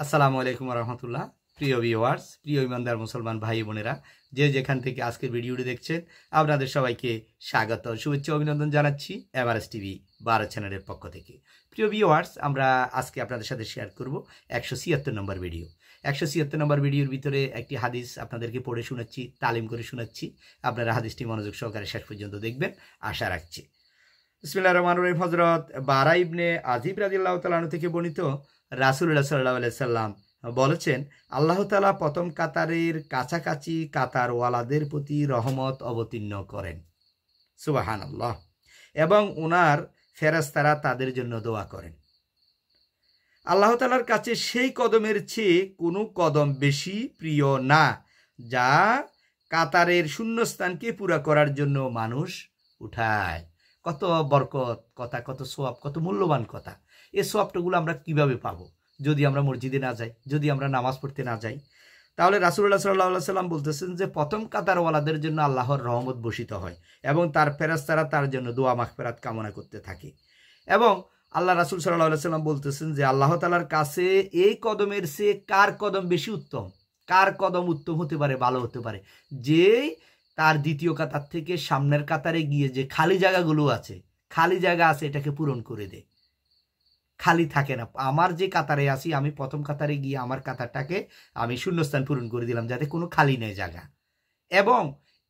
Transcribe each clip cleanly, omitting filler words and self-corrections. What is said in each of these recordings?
আসসালামু আলাইকুম রহমতুল্লাহ। প্রিয় ভিউয়ার্স, প্রিয় ইমানদার মুসলমান ভাই বোনেরা, যে যেখান থেকে আজকের ভিডিওটি দেখছেন, আপনাদের সবাইকে স্বাগত, শুভেচ্ছা, অভিনন্দন জানাচ্ছি এমআরএস টিভি 12 চ্যানেলের পক্ষ থেকে। প্রিয় ভিউয়ার্স, আমরা আজকে আপনাদের সাথে শেয়ার করব 176 নম্বর ভিডিও। 176 নম্বর ভিডিওর ভিতরে একটি হাদিস আপনাদেরকে পড়ে শোনাচ্ছি, তালিম করে শোনাচ্ছি। আপনারা হাদিসটি মনোযোগ সহকারে শেষ পর্যন্ত দেখবেন আশা রাখছি। বিসমিল্লাহির রহমানির রহিম। হযরত বারা ইবনে আজিব রাদিয়াল্লাহু তাআলা আনহু থেকে বর্ণিত, রাসূলুল্লাহ সাল্লাল্লাহু আলাইহি সাল্লাম বলেছেন, আল্লাহ তাআলা প্রথম কাতারের কাছাকাছি কাতারওয়ালাদের প্রতি রহমত অবতীর্ণ করেন, সুবহানাল্লাহ, এবং ওনার ফেরেশতারা তাদের জন্য দোয়া করেন। আল্লাহ তাআলার কাছে সেই কদমের চেয়ে কোনো কদম বেশি প্রিয় না, যা কাতারের শূন্যস্থানকে পুরা করার জন্য মানুষ উঠায়। কত বরকত কথা, কত সোয়াব, কত মূল্যবান কথা। এই সোয়াবটাগুলো আমরা কিভাবে পাবো? যদি আমরা মসজিদে না যাই, যদি আমরা নামাজ পড়তে না যাই, তাহলে রাসূলুল্লাহ সাল্লাল্লাহু আলাইহি সাল্লাম বলতেছেন যে প্রথম কাতারওয়ালাদের জন্য আল্লাহর রহমত বর্ষিত হয় এবং তার ফেরেশতারা তার জন্য দোয়া মাগফিরাত কামনা করতে থাকে। এবং আল্লাহ রাসূল সাল্লাল্লাহু আলাইহি সাল্লাম বলতেছেন যে আল্লাহ তাআলার কাছে এই কদমের চেয়ে কার কদম বেশি উত্তম, কার কদম উত্তম হতে পারে, ভালো হতে পারে, যে তার দ্বিতীয় কাতার থেকে সামনের কাতারে গিয়ে যে খালি জায়গাগুলো আছে, খালি জায়গা আছে, এটাকে পূরণ করে দেয়। খালি থাকে না। আমার যে কাতারে আছি, আমি প্রথম কাতারে গিয়ে আমার কাতারটাকে আমি শূন্যস্থান পূরণ করে দিলাম, যাতে কোনো খালি নেই জায়গা। এবং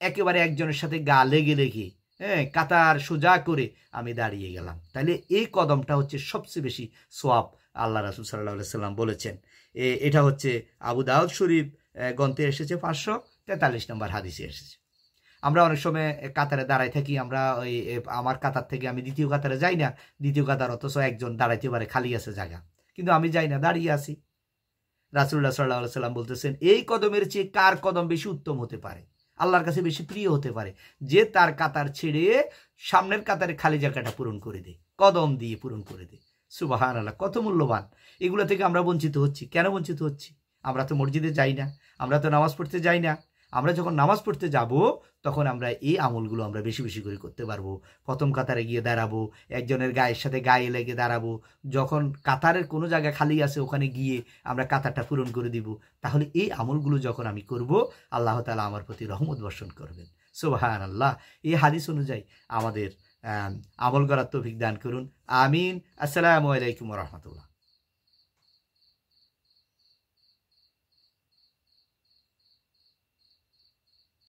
একেবারে একজনের সাথে গা লেগে লেগে কাতার সোজা করে আমি দাঁড়িয়ে গেলাম। তাহলে এই কদমটা হচ্ছে সবচেয়ে বেশি সোয়াব, আল্লাহ রাসূল সাল্লাল্লাহু আলাইহি সাল্লাম বলেছেন। এটা হচ্ছে আবু দাউদ শরীফ গ্রন্থে এসেছে, 543 নম্বর হাদিসে এসেছে। আমরা অনেক সময় কাতারে দাঁড়াই থাকি, আমরা ওই আমার কাতার থেকে আমি দ্বিতীয় কাতারে যাই না, দ্বিতীয় কাতার অথচ একজন দাঁড়াইতে পারে, খালি আছে জায়গা, কিন্তু আমি যাই না, দাঁড়িয়ে আছি। রাসূলুল্লাহ সাল্লাল্লাহু আলাইহি সাল্লাম বলতেছেন, এই কদমের চেয়ে কার কদম বেশি উত্তম হতে পারে, আল্লাহর কাছে বেশি প্রিয় হতে পারে, যে তার কাতার ছেড়ে সামনের কাতারে খালি জায়গাটা পূরণ করে দেয়, কদম দিয়ে পূরণ করে দেয়। সুবহানাল্লাহ, কত মূল্যবান। এগুলো থেকে আমরা বঞ্চিত হচ্ছি। কেন বঞ্চিত হচ্ছি? আমরা তো মসজিদে যাই না, আমরা তো নামাজ পড়তে যাই না। আমরা যখন নামাজ পড়তে যাব, তখন আমরা এই আমলগুলো আমরা বেশি বেশি করে করতে পারবো। প্রথম কাতারে গিয়ে দাঁড়াবো, একজনের গায়ের সাথে গায়ে লেগে দাঁড়াবো, যখন কাতারের কোনো জায়গা খালি আছে ওখানে গিয়ে আমরা কাতারটা পূরণ করে দিব। তাহলে এই আমলগুলো যখন আমি করব, আল্লাহ তাআলা আমার প্রতি রহমত বর্ষণ করবেন। সুবহানাল্লাহ। এই হাদিস অনুযায়ী আমাদের আমল করার তৌফিক দান করুন, আমিন। আসসালামু আলাইকুম ওয়া রাহমাতুল্লাহ।